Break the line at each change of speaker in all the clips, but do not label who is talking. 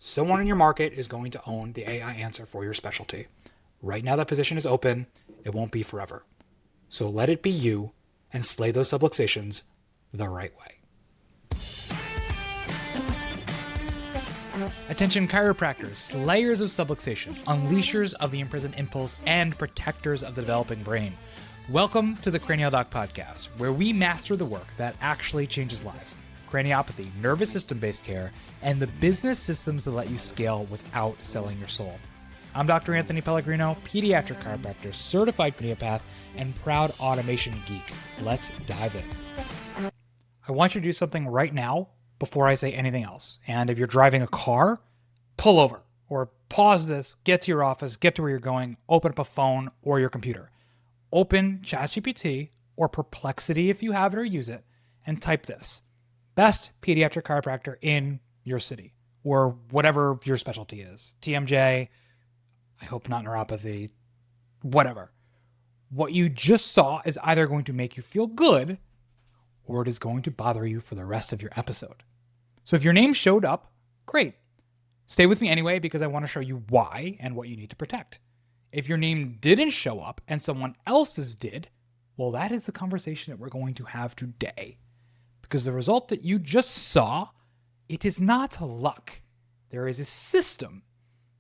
Someone in your market is going to own the AI answer for your specialty. Right now, that position is open. It won't be forever. So let it be you and slay those subluxations the right way. Attention chiropractors, slayers of subluxation, unleashers of the imprisoned impulse, and protectors of the developing brain. Welcome to the Cranial Doc Podcast, where we master the work that actually changes lives. Craniopathy, nervous system-based care, and the business systems that let you scale without selling your soul. I'm Dr. Anthony Pellegrino, pediatric chiropractor, certified craniopath, and proud automation geek. Let's dive in. I want you to do something right now before I say anything else. And if you're driving a car, pull over or pause this, get to your office, get to where you're going, open up a phone or your computer. Open ChatGPT or Perplexity if you have it or use it, and type this: best pediatric chiropractor in your city, or whatever your specialty is. TMJ, I hope not neuropathy, whatever. What you just saw is either going to make you feel good or it is going to bother you for the rest of your episode. So if your name showed up, great. Stay with me anyway because I want to show you why and what you need to protect. If your name didn't show up and someone else's did, well, that is the conversation that we're going to have today. Because the result that you just saw, it is not luck. There is a system,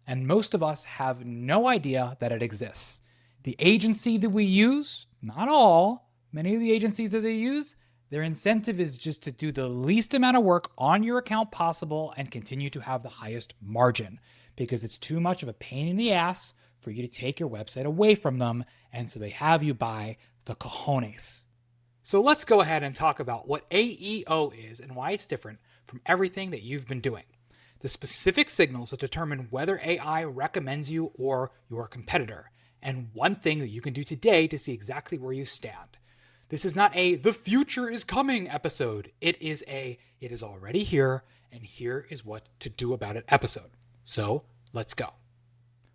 and most of us have no idea that it exists. The agency that we use, not all, many of the agencies that they use, their incentive is just to do the least amount of work on your account possible and continue to have the highest margin, because it's too much of a pain in the ass for you to take your website away from them, and so they have you buy the cojones. So let's go ahead and talk about what AEO is and why it's different from everything that you've been doing. The specific signals that determine whether AI recommends you or your competitor, and one thing that you can do today to see exactly where you stand. This is not a "the future is coming" episode. It is already here, and here is what to do about it episode. So let's go.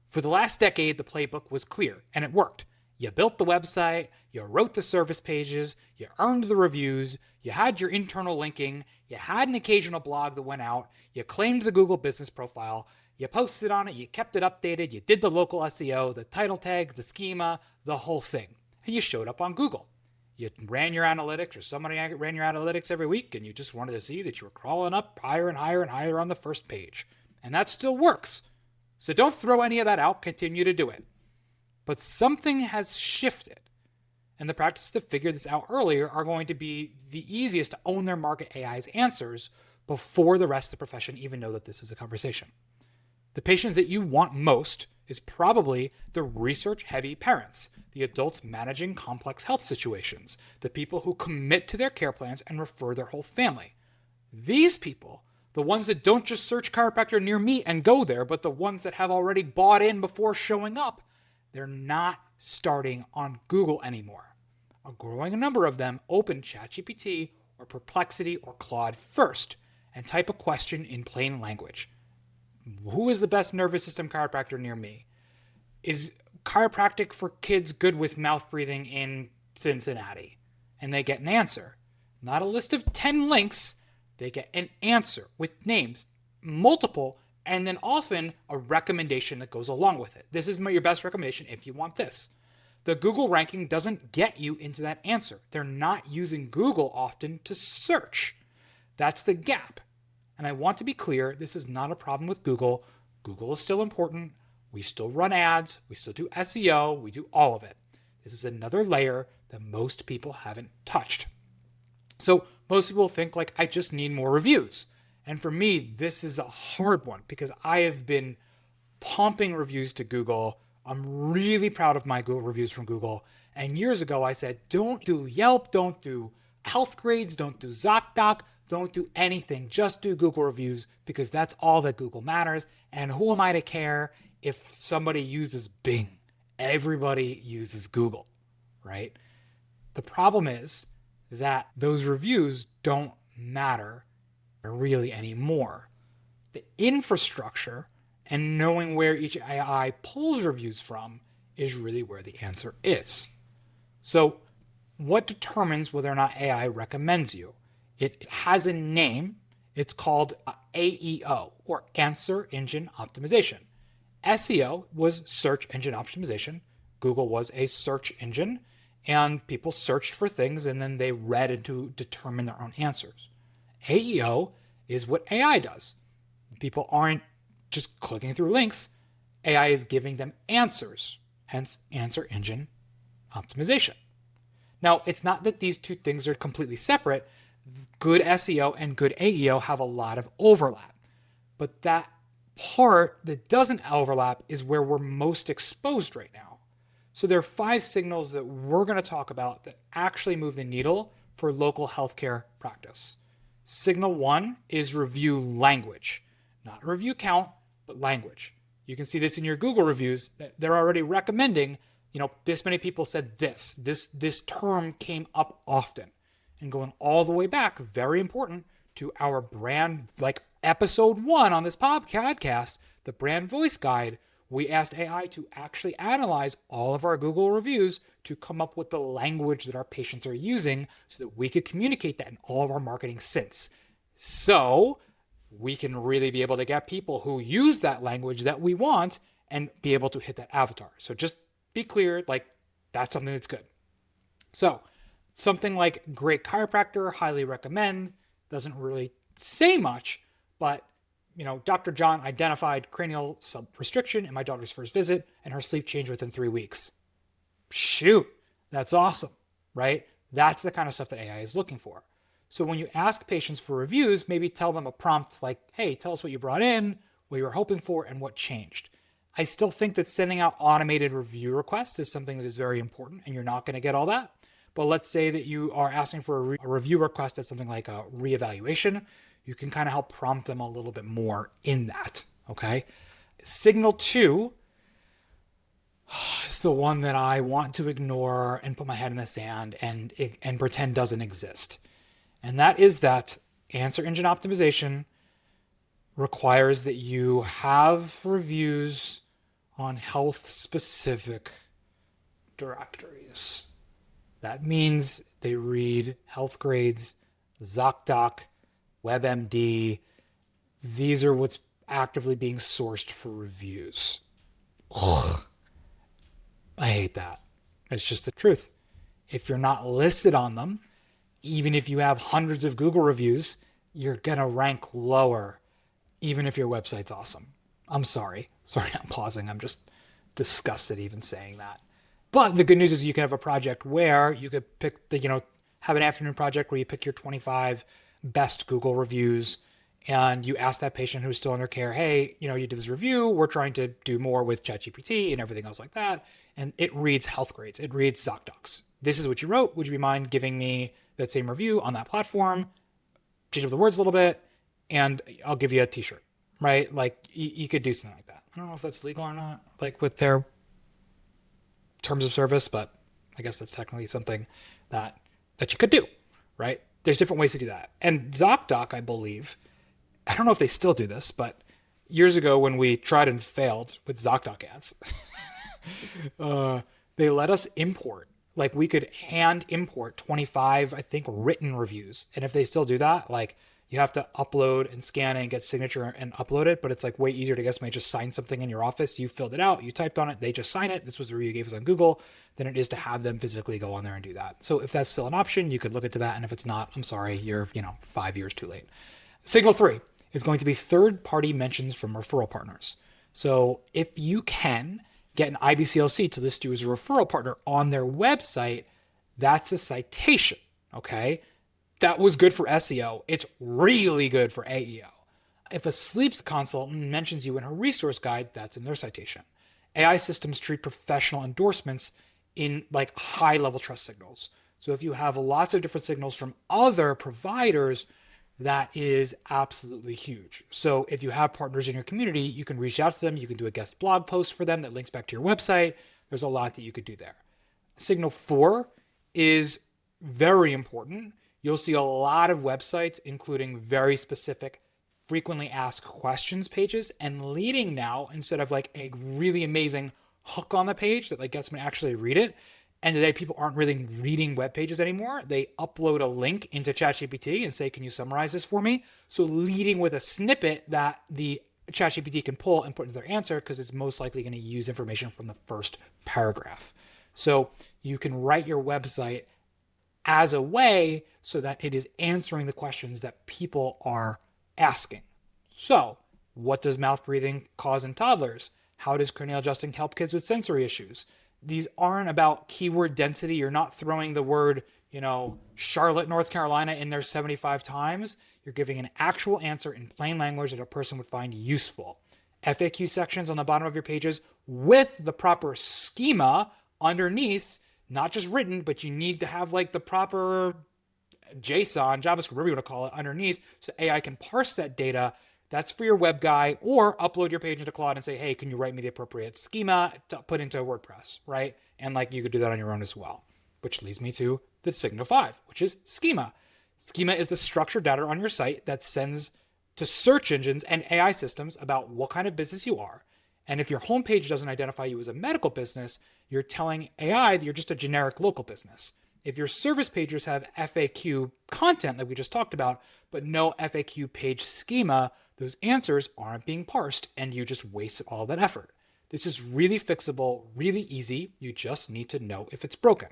For the last decade, the playbook was clear, and it worked. You built the website, you wrote the service pages, you earned the reviews, you had your internal linking, you had an occasional blog that went out, you claimed the Google business profile, you posted on it, you kept it updated, you did the local SEO, the title tags, the schema, the whole thing, and you showed up on Google. You ran your analytics, or somebody ran your analytics every week, and you just wanted to see that you were crawling up higher and higher and higher on the first page. And that still works. So don't throw any of that out, continue to do it. But something has shifted, and the practices to figure this out earlier are going to be the easiest to own their market AI's answers before the rest of the profession even know that this is a conversation. The patients that you want most is probably the research-heavy parents, the adults managing complex health situations, the people who commit to their care plans and refer their whole family. These people, the ones that don't just search chiropractor near me and go there, but the ones that have already bought in before showing up, they're not starting on Google anymore. A growing number of them open ChatGPT or Perplexity or Claude first and type a question in plain language. Who is the best nervous system chiropractor near me? Is chiropractic for kids good with mouth breathing in Cincinnati? And they get an answer. Not a list of 10 links. They get an answer with names, multiple, and then often a recommendation that goes along with it. This is your best recommendation if you want this. The Google ranking doesn't get you into that answer. They're not using Google often to search. That's the gap. And I want to be clear, this is not a problem with Google. Google is still important. We still run ads. We still do SEO. We do all of it. This is another layer that most people haven't touched. So most people think like, I just need more reviews. And for me, this is a hard one because I have been pumping reviews to Google. I'm really proud of my Google reviews from Google. And years ago, I said, don't do Yelp, don't do health grades, don't do ZocDoc, don't do anything. Just do Google reviews because that's all that Google matters. And who am I to care if somebody uses Bing? Everybody uses Google, right? The problem is that those reviews don't matter really anymore. The infrastructure and knowing where each AI pulls reviews from is really where the answer is. So what determines whether or not AI recommends you? It has a name. It's called AEO, or answer engine optimization. SEO was search engine optimization. Google was a search engine, and people searched for things and then they read and to determine their own answers. AEO is what AI does. People aren't just clicking through links. AI is giving them answers, hence answer engine optimization. Now, it's not that these two things are completely separate. Good SEO and good AEO have a lot of overlap, but that part that doesn't overlap is where we're most exposed right now. So there are 5 signals that we're going to talk about that actually move the needle for local healthcare practice. Signal 1 is review language, not review count, but language. You can see this in your Google reviews. They're already recommending, this many people said this term came up often. And going all the way back, very important, to our brand, like episode 1 on this podcast, the brand voice guide, we asked AI to actually analyze all of our Google reviews to come up with the language that our patients are using so that we could communicate that in all of our marketing since. So we can really be able to get people who use that language that we want and be able to hit that avatar. So just be clear, that's something that's good. So something like great chiropractor, highly recommend, doesn't really say much, but Dr. John identified cranial subrestriction in my daughter's first visit and her sleep changed within 3 weeks. Shoot, that's awesome, right? That's the kind of stuff that AI is looking for. So when you ask patients for reviews, maybe tell them a prompt like, hey, tell us what you brought in, what you were hoping for, and what changed. I still think that sending out automated review requests is something that is very important, and you're not going to get all that. But let's say that you are asking for a review request that's something like a reevaluation. You can kind of help prompt them a little bit more in that, okay? Signal 2 is the one that I want to ignore and put my head in the sand and pretend doesn't exist. And that is that answer engine optimization requires that you have reviews on health-specific directories. That means they read Health Grades, ZocDoc, WebMD. These are what's actively being sourced for reviews. Ugh. I hate that. It's just the truth. If you're not listed on them, even if you have hundreds of Google reviews, you're going to rank lower, even if your website's awesome. I'm sorry. Sorry, I'm pausing. I'm just disgusted even saying that. But the good news is you can have a project where you could pick have an afternoon project where you pick your 25 best Google reviews and you ask that patient who's still under care, hey, you did this review. We're trying to do more with ChatGPT and everything else like that. And it reads Health Grades. It reads ZocDocs. This is what you wrote. Would you mind giving me that same review on that platform? Change up the words a little bit and I'll give you a t-shirt, right? You could do something like that. I don't know if that's legal or not, with their terms of service, but I guess that's technically something that you could do, right? There's different ways to do that. And ZocDoc, I believe, I don't know if they still do this, but years ago when we tried and failed with ZocDoc ads, they let us import. We could hand import 25, I think, written reviews. And if they still do that, you have to upload and scan it and get signature and upload it. But it's way easier to get somebody just sign something in your office. You filled it out, you typed on it, they just sign it. This was the review you gave us on Google. Than it is to have them physically go on there and do that. So if that's still an option, you could look into that. And if it's not, I'm sorry, you're 5 years too late. Signal 3 is going to be third-party mentions from referral partners. So if you can get an IBCLC to list you as a referral partner on their website, that's a citation, okay? That was good for SEO. It's really good for AEO. If a sleep consultant mentions you in her resource guide, that's in their citation. AI systems treat professional endorsements in high-level trust signals. So if you have lots of different signals from other providers, that is absolutely huge. So if you have partners in your community, you can reach out to them. You can do a guest blog post for them that links back to your website. There's a lot that you could do there. Signal 4 is very important. You'll see a lot of websites, including very specific frequently asked questions pages and leading now, instead of a really amazing hook on the page that gets me to actually read it, end of the day, people aren't really reading web pages anymore. They upload a link into ChatGPT and say, can you summarize this for me? So leading with a snippet that the ChatGPT can pull and put into their answer, because it's most likely going to use information from the first paragraph. So you can write your website as a way so that it is answering the questions that people are asking. So what does mouth breathing cause in toddlers? How does cranial adjusting help kids with sensory issues? These aren't about keyword density. You're not throwing the word, Charlotte, North Carolina in there 75 times. You're giving an actual answer in plain language that a person would find useful. FAQ sections on the bottom of your pages with the proper schema underneath, not just written, but you need to have like the proper JSON, JavaScript, whatever you want to call it, underneath, so AI can parse that data. That's for your web guy, or upload your page into Claude and say, hey, can you write me the appropriate schema to put into WordPress, right? And like you could do that on your own as well, which leads me to the Signal 5, which is schema. Schema is the structured data on your site that sends to search engines and AI systems about what kind of business you are. And if your homepage doesn't identify you as a medical business, you're telling AI that you're just a generic local business. If your service pages have FAQ content that we just talked about, but no FAQ page schema, those answers aren't being parsed and you just waste all that effort. This is really fixable, really easy. You just need to know if it's broken.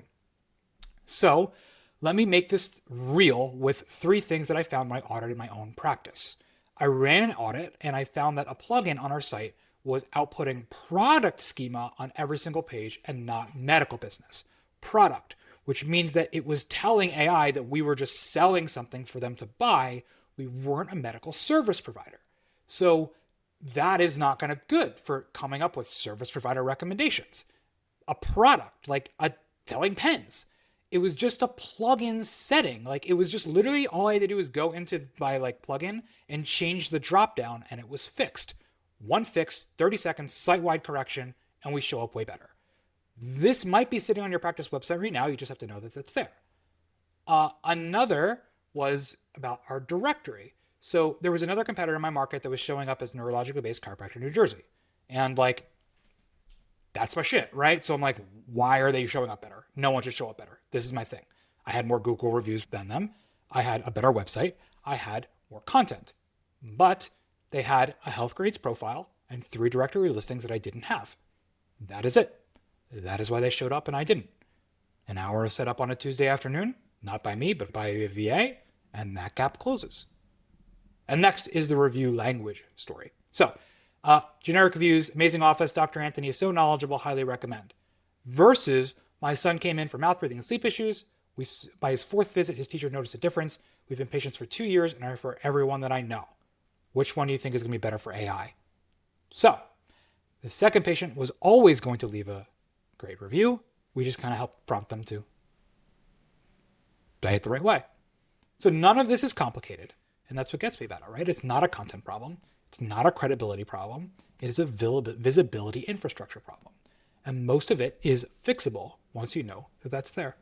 So let me make this real with 3 things that I found when I audited my own practice. I ran an audit and I found that a plugin on our site was outputting product schema on every single page and not medical business. Product, which means that it was telling AI that we were just selling something for them to buy. We weren't a medical service provider. So that is not going to be good for coming up with service provider recommendations. A product, like selling pens, it was just a plugin setting. Like it was just literally all I had to do was go into my plugin and change the dropdown and it was fixed. One fix, 30 seconds, site-wide correction, and we show up way better. This might be sitting on your practice website right now. You just have to know that it's there. Another was about our directory. So there was another competitor in my market that was showing up as neurologically based chiropractor in New Jersey. And that's my shit, right? So I'm like, why are they showing up better? No one should show up better. This is my thing. I had more Google reviews than them. I had a better website. I had more content. But they had a health grades profile and 3 directory listings that I didn't have. That is it. That is why they showed up and I didn't. An hour is set up on a Tuesday afternoon, not by me, but by a VA, and that gap closes. And next is the review language story. So, generic reviews, amazing office, Dr. Anthony is so knowledgeable, highly recommend. Versus, my son came in for mouth breathing and sleep issues. By his 4th visit, his teacher noticed a difference. We've been patients for 2 years and I refer everyone that I know. Which one do you think is going to be better for AI? So, the second patient was always going to leave a great review. We just kind of helped prompt them to say it the right way. So none of this is complicated. And that's what gets me about it, right? It's not a content problem. It's not a credibility problem. It is a visibility infrastructure problem. And most of it is fixable once you know that that's there.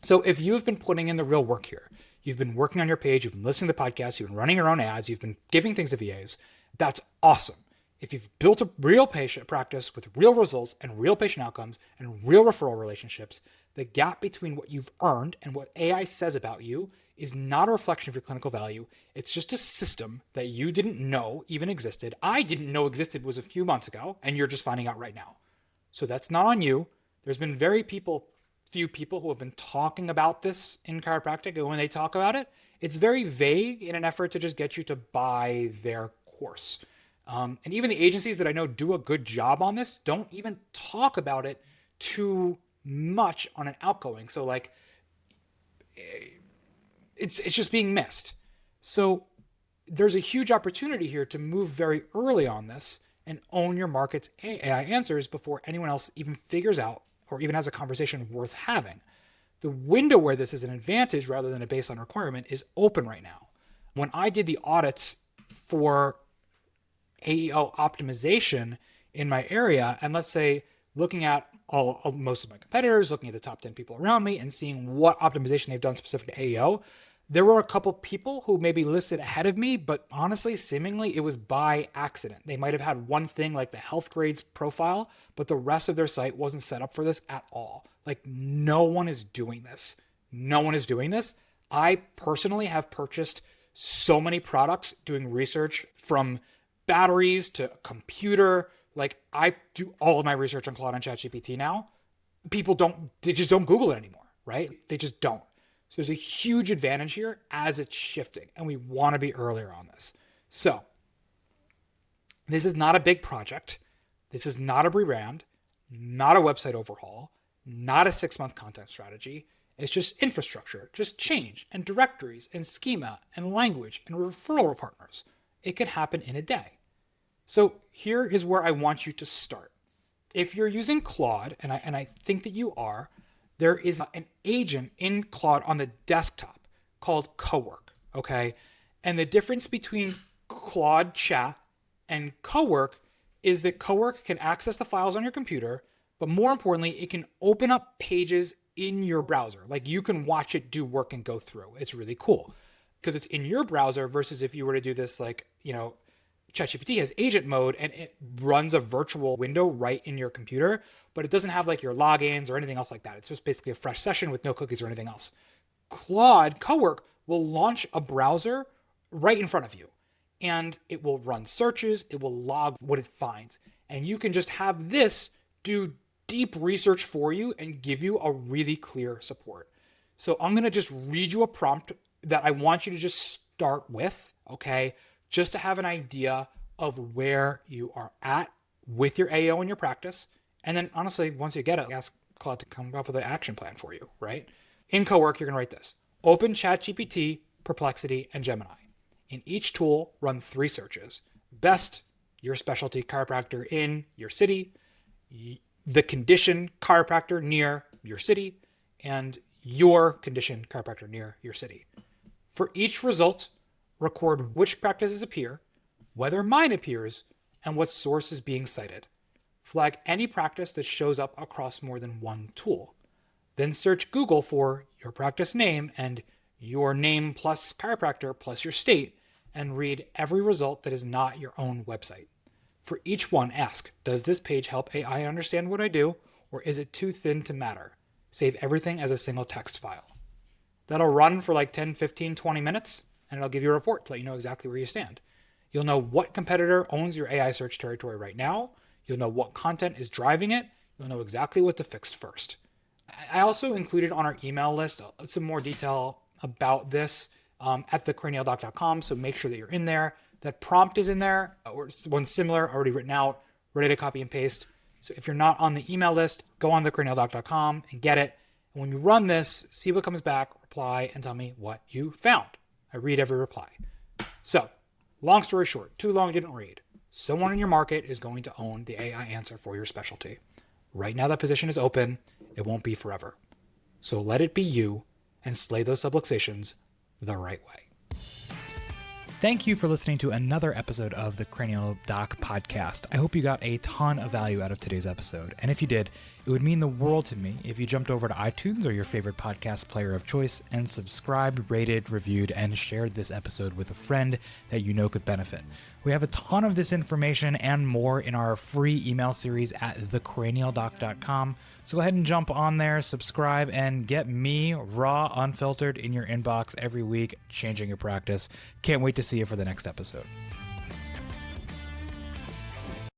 So if you've been putting in the real work here, you've been working on your page, you've been listening to podcasts, you've been running your own ads, you've been giving things to VAs, that's awesome. If you've built a real patient practice with real results and real patient outcomes and real referral relationships, the gap between what you've earned and what AI says about you is not a reflection of your clinical value. It's just a system that you didn't know even existed. I didn't know existed was a few months ago, and you're just finding out right now. So that's not on you. There's been few people who have been talking about this in chiropractic, and when they talk about it, it's very vague in an effort to just get you to buy their course. And even the agencies that I know do a good job on this don't even talk about it too much on an outgoing. So it's just being missed. So there's a huge opportunity here to move very early on this and own your market's AI answers before anyone else even figures out or even has a conversation worth having. The window where this is an advantage rather than a baseline requirement is open right now. When I did the audits for AEO optimization in my area, and let's say looking at most of my competitors, looking at the top 10 people around me and seeing what optimization they've done specific to AEO, There were a couple people who maybe listed ahead of me, but honestly, seemingly it was by accident. They might have had one thing like the health grades profile, but the rest of their site wasn't set up for this at all. Like no one is doing this. No one is doing this. I personally have purchased so many products doing research from batteries to computer. Like I do all of my research on Claude and ChatGPT now. They just don't Google it anymore, right? They just don't. So there's a huge advantage here as it's shifting, and we want to be earlier on this. So this is not a big project. This is not a rebrand, not a website overhaul, not a 6-month content strategy. It's just infrastructure, just change and directories and schema and language and referral partners. It could happen in a day. So here is where I want you to start. If you're using Claude, and I think that you are, there is an agent in Claude on the desktop called Cowork, okay? And the difference between Claude Chat and Cowork is that Cowork can access the files on your computer, but more importantly, it can open up pages in your browser. Like you can watch it do work and go through. It's really cool because it's in your browser versus if you were to do this like, ChatGPT has agent mode and it runs a virtual window right in your computer, but it doesn't have like your logins or anything else like that. It's just basically a fresh session with no cookies or anything else. Claude Cowork will launch a browser right in front of you and it will run searches. It will log what it finds. And you can just have this do deep research for you and give you a really clear support. So I'm going to just read you a prompt that I want you to just start with, okay? Just to have an idea of where you are at with your AEO in your practice. And then honestly, once you get it, ask Claude to come up with an action plan for you, right? In Cowork, you're gonna write this. Open ChatGPT, Perplexity, and Gemini. In each tool, run 3 searches. Best, your specialty chiropractor in your city, the condition chiropractor near your city, and your condition chiropractor near your city. For each result, record which practices appear, whether mine appears, and what source is being cited. Flag any practice that shows up across more than one tool. Then search Google for your practice name and your name plus chiropractor plus your state and read every result that is not your own website. For each one, ask, does this page help AI understand what I do, or is it too thin to matter? Save everything as a single text file. That'll run for like 10, 15, 20 minutes. And it'll give you a report to let you know exactly where you stand. You'll know what competitor owns your AI search territory right now. You'll know what content is driving it. You'll know exactly what to fix first. I also included on our email list some more detail about this at thecranialdoc.com, so make sure that you're in there. That prompt is in there, or one similar, already written out, ready to copy and paste. So if you're not on the email list, go on thecranialdoc.com and get it. And when you run this, see what comes back, reply, and tell me what you found. I read every reply. So, long story short, too long didn't read. Someone in your market is going to own the AI answer for your specialty. Right now that position is open. It won't be forever. So let it be you and slay those subluxations the right way. Thank you for listening to another episode of the Cranial Doc podcast. I hope you got a ton of value out of today's episode. And if you did, it would mean the world to me if you jumped over to iTunes or your favorite podcast player of choice and subscribed, rated, reviewed, and shared this episode with a friend that you know could benefit. We have a ton of this information and more in our free email series at thecranialdoc.com. So go ahead and jump on there, subscribe, and get me raw, unfiltered in your inbox every week, changing your practice. Can't wait to see you for the next episode.